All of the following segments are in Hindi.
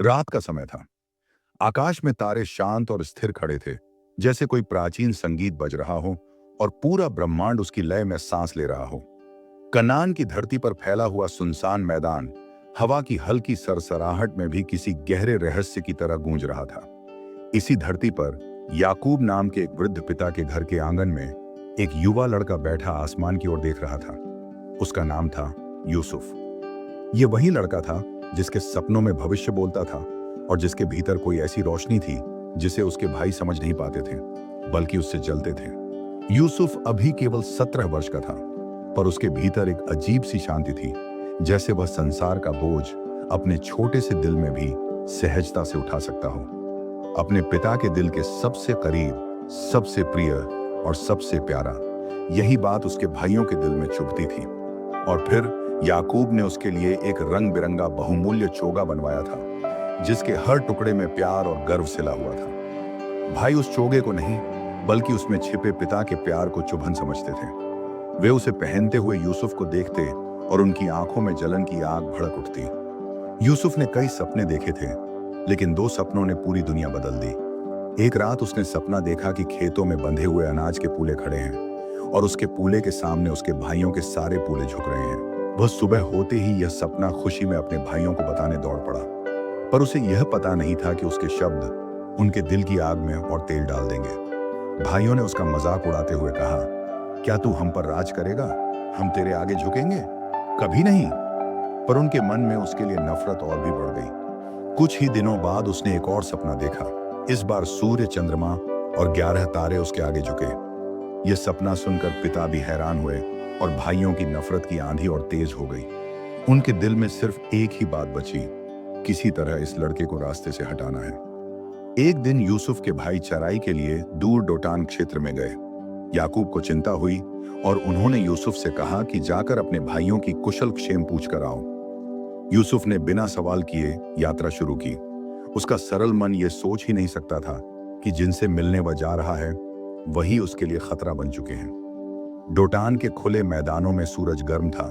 रात का समय था। आकाश में तारे शांत और स्थिर खड़े थे, जैसे कोई प्राचीन संगीत बज रहा हो और पूरा ब्रह्मांड उसकी लय में सांस ले रहा हो। कनान की धरती पर फैला हुआ सुनसान मैदान हवा की हल्की सरसराहट में भी किसी गहरे रहस्य की तरह गूंज रहा था। इसी धरती पर याकूब नाम के एक वृद्ध पिता के घर के आंगन में एक युवा लड़का बैठा आसमान की ओर देख रहा था। उसका नाम था यूसुफ। ये वही लड़का था जिसके सपनों में भविष्य बोलता था और जिसके भीतर कोई ऐसी रोशनी थी जिसे उसके भाई समझ नहीं पाते थे, बल्कि उससे जलते थे। यूसुफ अभी केवल 17 वर्ष का था, पर उसके भीतर एक अजीब सी शांति थी, जैसे वह संसार का बोझ अपने छोटे से दिल में भी सहजता से उठा सकता हो। अपने पिता के दिल के सबसे करीब, सबसे प्रिय और सबसे प्यारा, यही बात उसके भाइयों के दिल में चुभती थी। और फिर याकूब ने उसके लिए एक रंग बिरंगा बहुमूल्य चोगा बनवाया था, जिसके हर टुकड़े में प्यार और गर्व सिला हुआ था। भाई उस चोगे को नहीं, बल्कि उसमें छिपे पिता के प्यार को चुभन समझते थे। वे उसे पहनते हुए यूसुफ को देखते और उनकी आंखों में जलन की आग भड़क उठती। यूसुफ ने कई सपने देखे थे, लेकिन 2 सपनों ने पूरी दुनिया बदल दी। एक रात उसने सपना देखा कि खेतों में बंधे हुए अनाज के पूले खड़े हैं और उसके पूले के सामने उसके भाइयों के सारे पूले झुक रहे हैं। वह सुबह होते ही यह सपना खुशी में अपने भाइयों को बताने दौड़ पड़ा, पर उसे यह पता नहीं था कि उसके शब्द उनके दिल की आग में और तेल डाल देंगे। भाइयों ने उसका मजाक उड़ाते हुए कहा, क्या तू हम पर राज करेगा? हम तेरे आगे झुकेंगे? कभी नहीं। पर उनके मन में उसके लिए नफरत और भी बढ़ गई। कुछ ही दिनों बाद उसने एक और सपना देखा। इस बार सूर्य, चंद्रमा और 11 तारे उसके आगे झुके। यह सपना सुनकर पिता भी हैरान हुए और भाइयों की नफरत की आंधी और तेज हो गई। उनके दिल में सिर्फ एक ही बात बची, किसी तरह इस लड़के को रास्ते से हटाना है। एक दिन यूसुफ के भाई चराई के लिए दूर डोटान क्षेत्र में गए। याकूब को चिंता हुई और उन्होंने यूसुफ से कहा कि जाकर अपने भाइयों की कुशल क्षेम पूछ कर आओ। यूसुफ ने बिना सवाल किए यात्रा शुरू की। उसका सरल मन यह सोच ही नहीं सकता था कि जिनसे मिलने वह जा रहा है, वही उसके लिए खतरा बन चुके हैं। डोटान के खुले मैदानों में सूरज गर्म था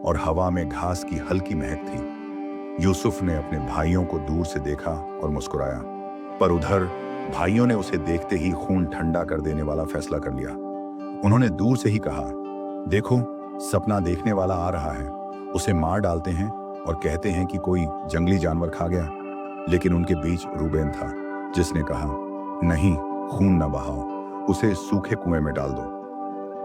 और हवा में घास की हल्की महक थी। यूसुफ ने अपने भाइयों को दूर से देखा और मुस्कुराया, पर उधर भाइयों ने उसे देखते ही खून ठंडा कर देने वाला फैसला कर लिया। उन्होंने दूर से ही कहा, देखो, सपना देखने वाला आ रहा है, उसे मार डालते हैं और कहते हैं कि कोई जंगली जानवर खा गया। लेकिन उनके बीच रूबेन था, जिसने कहा, नहीं, खून न बहाओ, उसे सूखे कुएं में डाल दो।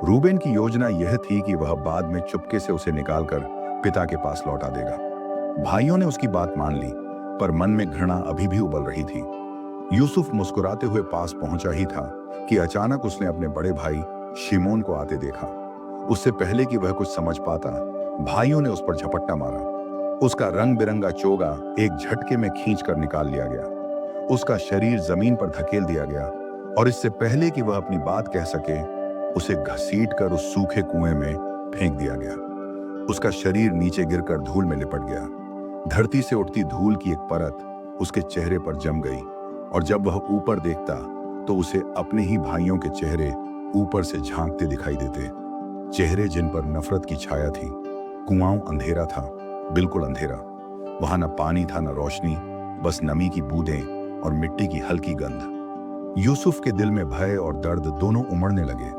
रूबेन की योजना यह थी कि वह बाद में चुपके से उसे निकालकर पिता के पास लौटा देगा। भाइयों ने उसकी बात मान ली, पर मन में घृणा अभी भी उबल रही थी। यूसुफ मुस्कुराते हुए पास पहुंचा ही था कि अचानक उसने अपने बड़े भाई शिमोन को आते देखा। उससे पहले कि वह कुछ समझ पाता, भाइयों ने उस पर झपट्टा मारा। उसका रंग बिरंगा चोगा एक झटके में खींच कर निकाल लिया गया। उसका शरीर जमीन पर धकेल दिया गया और इससे पहले कि वह अपनी बात कह सके, उसे घसीटकर उस सूखे कुएं में फेंक दिया गया। उसका शरीर नीचे गिरकर धूल में लिपट गया। धरती से उठती धूल की एक परत उसके चेहरे पर जम गई और जब वह ऊपर देखता तो उसे अपने ही भाइयों के चेहरे ऊपर से झांकते दिखाई देते, चेहरे जिन पर नफरत की छाया थी। कुआं अंधेरा था, बिल्कुल अंधेरा। वहां न पानी था, न रोशनी, बस नमी की बूंदें और मिट्टी की हल्की गंध। यूसुफ के दिल में भय और दर्द दोनों उमड़ने लगे।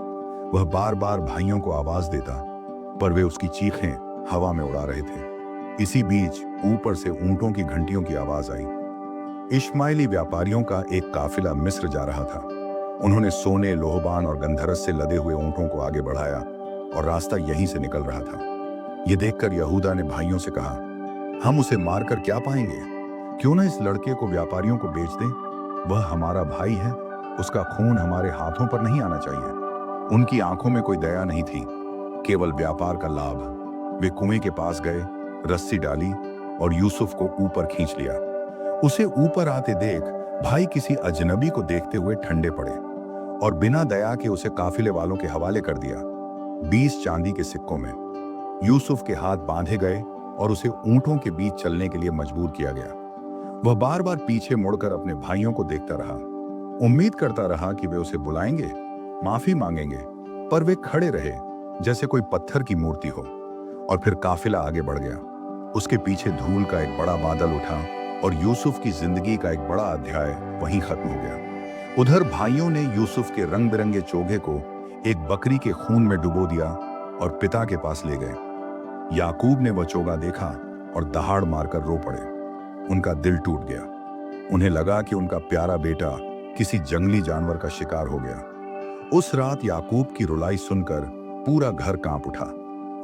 वह बार बार भाइयों को आवाज देता, पर वे उसकी चीखें हवा में उड़ा रहे थे। इसी बीच ऊपर से ऊंटों की घंटियों की आवाज आई। इश्माइली व्यापारियों का एक काफिला मिस्र जा रहा था। उन्होंने सोने, लोहबान और गंधरस से लदे हुए ऊंटों को आगे बढ़ाया और रास्ता यहीं से निकल रहा था। यह देखकर यहूदा ने भाइयों से कहा, हम उसे मारकर क्या पाएंगे? क्यों ना इस लड़के को व्यापारियों को बेच दें? वह हमारा भाई है, उसका खून हमारे हाथों पर नहीं आना चाहिए। उनकी आंखों में कोई दया नहीं थी, केवल व्यापार का लाभ। वे कुएं के पास गए, रस्सी डाली और यूसुफ को ऊपर खींच लिया। उसे ऊपर आते देख भाई किसी अजनबी को देखते हुए ठंडे पड़े और बिना दया के उसे काफिले वालों के हवाले कर दिया। 20 चांदी के सिक्कों में यूसुफ के हाथ बांधे गए और उसे ऊंटों के बीच चलने के लिए मजबूर किया गया। वह बार बार पीछे मुड़कर अपने भाइयों को देखता रहा, उम्मीद करता रहा कि वे उसे बुलाएंगे, माफी मांगेंगे, पर वे खड़े रहे जैसे कोई पत्थर की मूर्ति हो। और फिर काफिला आगे बढ़ गया। उसके पीछे धूल का एक बड़ा बादल उठा और यूसुफ की जिंदगी का एक बड़ा अध्याय वहीं खत्म हो गया। उधर भाइयों ने यूसुफ के रंग बिरंगे चोगे को एक बकरी के खून में डुबो दिया और पिता के पास ले गए। याकूब ने वह चोगा देखा और दहाड़ मारकर रो पड़े। उनका दिल टूट गया। उन्हें लगा कि उनका प्यारा बेटा किसी जंगली जानवर का शिकार हो गया। उस रात याकूब की रुलाई सुनकर पूरा घर कांप उठा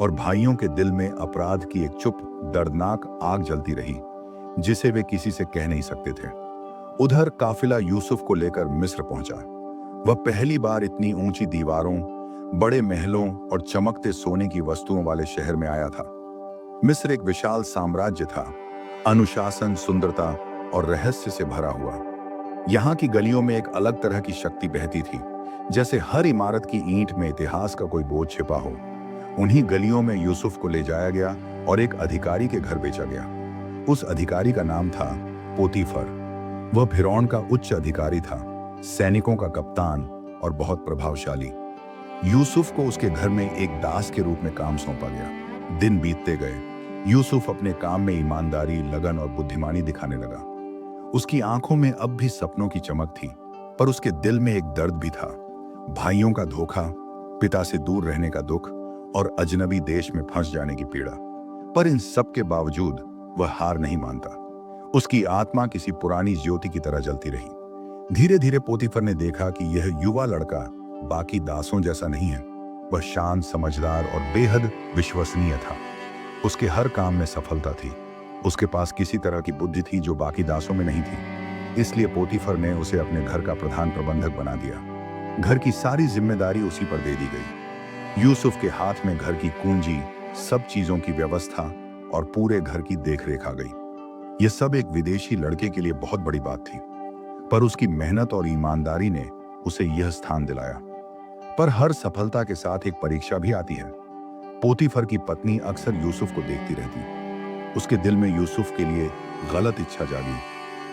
और भाइयों के दिल में अपराध की एक चुप दर्दनाक आग जलती रही, जिसे वे किसी से कह नहीं सकते थे। उधर काफिला यूसुफ को लेकर मिस्र पहुंचा। वह पहली बार इतनी ऊंची दीवारों, बड़े महलों और चमकते सोने की वस्तुओं वाले शहर में आया था। मिस्र एक विशाल साम्राज्य था, अनुशासन, सुंदरता और रहस्य से भरा हुआ। यहाँ की गलियों में एक अलग तरह की शक्ति बहती थी, जैसे हर इमारत की ईंट में इतिहास का कोई बोझ छिपा हो। उन्हीं गलियों में यूसुफ को ले जाया गया और एक अधिकारी के घर बेचा गया। उस अधिकारी का नाम था पोतीफर। वह फिरौन का उच्च अधिकारी था, सैनिकों का कप्तान और बहुत प्रभावशाली। यूसुफ को उसके घर में एक दास के रूप में काम सौंपा गया। दिन बीतते गए। यूसुफ अपने काम में ईमानदारी, लगन और बुद्धिमानी दिखाने लगा। उसकी आंखों में अब भी सपनों की चमक थी, पर उसके दिल में एक दर्द भी था। भाइयों का धोखा, पिता से दूर रहने का दुख और अजनबी देश में फंस जाने की पीड़ा। पर इन सब के बावजूद वह हार नहीं मानता। उसकी आत्मा किसी पुरानी ज्योति की तरह जलती रही। धीरे धीरे पोतीफर ने देखा कि यह युवा लड़का बाकी दासों जैसा नहीं है। वह शांत, समझदार और बेहद विश्वसनीय था। उसके हर काम में सफलता थी। उसके पास किसी तरह की बुद्धि थी जो बाकी दासों में नहीं थी। इसलिए पोतीफर ने उसे अपने घर का प्रधान प्रबंधक बना दिया। घर की सारी जिम्मेदारी उसी पर दे दी गई। यूसुफ के हाथ में घर की कुंजी, सब चीजों की व्यवस्था और पूरे घर की देखरेख आ गई। यह सब एक विदेशी लड़के के लिए बहुत बड़ी बात थी, पर उसकी मेहनत और ईमानदारी ने उसे यह स्थान दिलाया। पर हर सफलता के साथ एक परीक्षा भी आती है। पोतीफर की पत्नी अक्सर यूसुफ को देखती रहती। उसके दिल में यूसुफ के लिए गलत इच्छा जागी,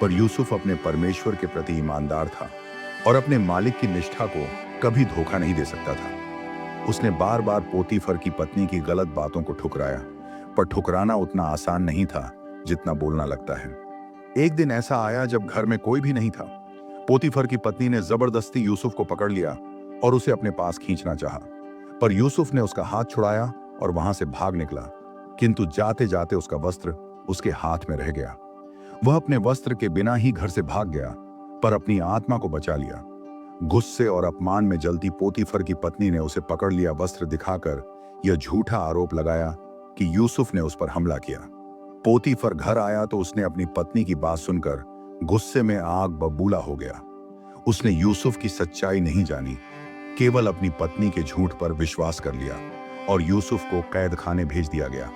पर यूसुफ अपने परमेश्वर के प्रति ईमानदार था और अपने मालिक की निष्ठा को कभी धोखा नहीं दे सकता था। उसने बार बार पोतीफर की पत्नी की गलत बातों को ठुकराया, पर ठुकराना उतना आसान नहीं था जितना बोलना लगता है। एक दिन ऐसा आया जब घर में कोई भी नहीं था। पोतीफर की पत्नी ने जबरदस्ती यूसुफ को पकड़ लिया और उसे अपने पास खींचना चाहा, पर यूसुफ ने उसका हाथ छुड़ाया और वहां से भाग निकला। किंतु जाते जाते उसका वस्त्र उसके हाथ में रह गया। वह अपने वस्त्र के बिना ही घर से भाग गया, पर अपनी आत्मा को बचा लिया। गुस्से और अपमान में जलती पोतीफर की पत्नी ने उसे पकड़ लिया, वस्त्र दिखाकर यह झूठा आरोप लगाया कि यूसुफ ने उस पर हमला किया। पोतीफर घर आया तो उसने अपनी पत्नी की बात सुनकर गुस्से में आग बबूला हो गया। उसने यूसुफ की सच्चाई नहीं जानी, केवल अपनी पत्नी के झूठ पर विश्वास कर लिया और यूसुफ को कैद खाने भेज दिया गया,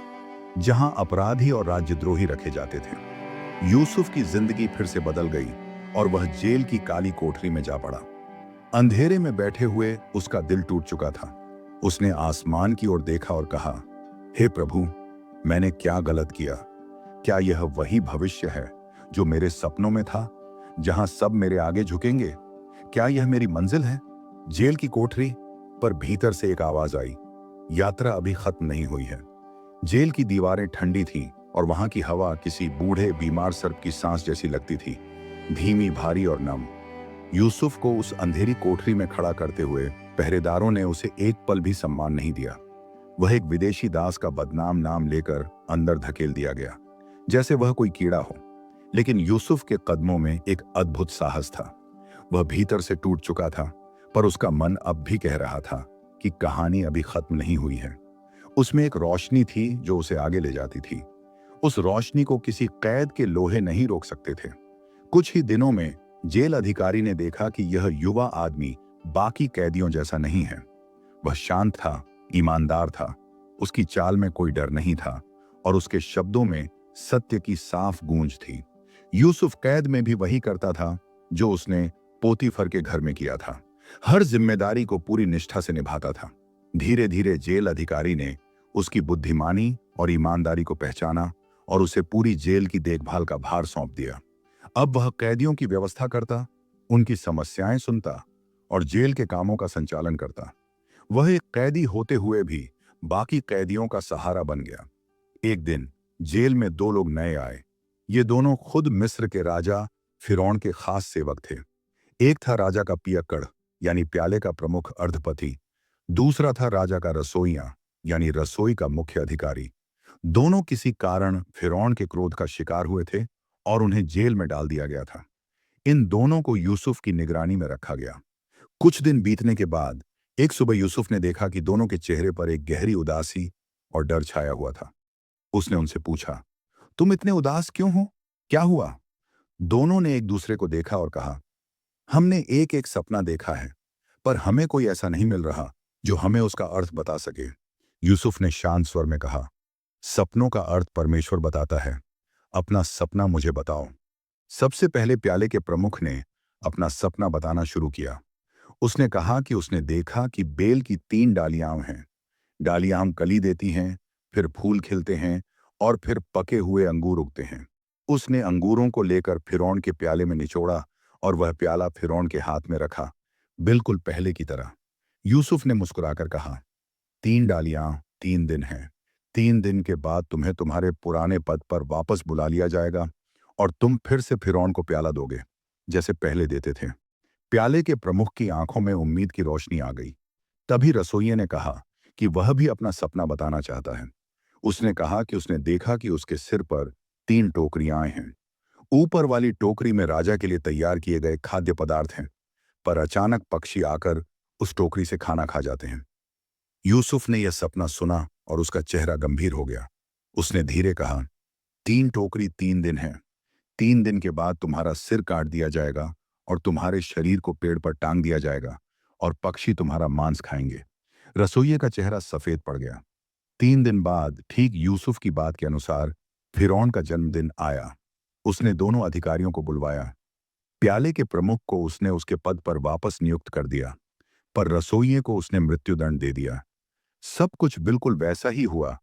जहां अपराधी और राज्यद्रोही रखे जाते थे। यूसुफ की जिंदगी फिर से बदल गई और वह जेल की काली कोठरी में जा पड़ा। अंधेरे में बैठे हुए उसका दिल टूट चुका था। उसने आसमान की ओर देखा और कहा, हे प्रभु, मैंने क्या गलत किया? क्या यह वही भविष्य है जो मेरे सपनों में था, जहां सब मेरे आगे झुकेंगे? क्या यह मेरी मंजिल है? जेल की कोठरी पर भीतर से एक आवाज आई, यात्रा अभी खत्म नहीं हुई है। जेल की दीवारें ठंडी थीं और वहां की हवा किसी बूढ़े बीमार सर्प की सांस जैसी लगती थी, धीमी, भारी और नम। यूसुफ को उस अंधेरी कोठरी में खड़ा करते हुए पहरेदारों ने उसे एक पल भी सम्मान नहीं दिया। वह एक विदेशी दास का बदनाम नाम लेकर अंदर धकेल दिया गया, जैसे वह कोई कीड़ा हो। लेकिन यूसुफ के कदमों में एक अद्भुत साहस था। वह भीतर से टूट चुका था, पर उसका मन अब भी कह रहा था कि कहानी अभी खत्म नहीं हुई है। उसमें एक रोशनी थी जो उसे आगे ले जाती थी। उस रोशनी को किसी कैद के लोहे नहीं रोक सकते थे। कुछ ही दिनों में जेल अधिकारी ने देखा कि यह युवा आदमी बाकी कैदियों जैसा नहीं है। वह शांत था, ईमानदार था, उसकी चाल में कोई डर नहीं था और उसके शब्दों में सत्य की साफ गूंज थी। यूसुफ कैद में भी वही करता था जो उसने पोतीफर के घर में किया था। हर जिम्मेदारी को पूरी निष्ठा से निभाता था। धीरे धीरे जेल अधिकारी ने उसकी बुद्धिमानी और ईमानदारी को पहचाना और उसे पूरी जेल की देखभाल का भार सौंप दिया। अब वह कैदियों की व्यवस्था करता, उनकी समस्याएं सुनता और जेल के कामों का संचालन करता। वह एक कैदी होते हुए भी बाकी कैदियों का सहारा बन गया। एक दिन जेल में दो लोग नए आए। ये दोनों खुद मिस्र के राजा फिरौन के खास सेवक थे। एक था राजा का पियक्कड़ यानी प्याले का प्रमुख अर्धपति, दूसरा था राजा का रसोइया यानी रसोई का मुख्य अधिकारी। दोनों किसी कारण फिरौन के क्रोध का शिकार हुए थे और उन्हें जेल में डाल दिया गया था। इन दोनों को यूसुफ की निगरानी में रखा गया। कुछ दिन बीतने के बाद एक सुबह यूसुफ ने देखा कि दोनों के चेहरे पर एक गहरी उदासी और डर छाया हुआ था। उसने उनसे पूछा, तुम इतने उदास क्यों हो? क्या हुआ? दोनों ने एक दूसरे को देखा और कहा, हमने एक एक सपना देखा है, पर हमें कोई ऐसा नहीं मिल रहा जो हमें उसका अर्थ बता सके। यूसुफ ने शांत स्वर में कहा, सपनों का अर्थ परमेश्वर बताता है। अपना सपना मुझे बताओ। सबसे पहले प्याले के प्रमुख ने अपना सपना बताना शुरू किया। उसने कहा कि उसने देखा कि बेल की 3 डालियां हैं। डालियां कली देती हैं, फिर फूल खिलते हैं और फिर पके हुए अंगूर उगते हैं। उसने अंगूरों को लेकर फिरौन के प्याले में निचोड़ा और वह प्याला फिरौन के हाथ में रखा, बिल्कुल पहले की तरह। यूसुफ ने मुस्कुराकर कहा, 3 डालियां 3 दिन हैं। 3 दिन के बाद तुम्हें तुम्हारे पुराने पद पर वापस बुला लिया जाएगा और तुम फिर से फिरौन को प्याला दोगे, जैसे पहले देते थे। प्याले के प्रमुख की आंखों में उम्मीद की रोशनी आ गई। तभी रसोइये ने कहा कि वह भी अपना सपना बताना चाहता है। उसने कहा कि उसने देखा कि उसके सिर पर 3 टोकरियां हैं। ऊपर वाली टोकरी में राजा के लिए तैयार किए गए खाद्य पदार्थ हैं, पर अचानक पक्षी आकर उस टोकरी से खाना खा जाते हैं। यूसुफ ने यह सपना सुना और उसका चेहरा गंभीर हो गया। उसने धीरे कहा, 3 टोकरी 3 दिन हैं। 3 दिन के बाद तुम्हारा सिर काट दिया जाएगा और तुम्हारे शरीर को पेड़ पर टांग दिया जाएगा और पक्षी तुम्हारा मांस खाएंगे। रसोइये का चेहरा सफेद पड़ गया। 3 दिन बाद ठीक यूसुफ की बात के अनुसार फिरौन का जन्मदिन आया। उसने दोनों अधिकारियों को बुलवाया। प्याले के प्रमुख को उसने उसके पद पर वापस नियुक्त कर दिया, पर रसोइये को उसने मृत्युदंड दे दिया। सब कुछ बिल्कुल वैसा ही हुआ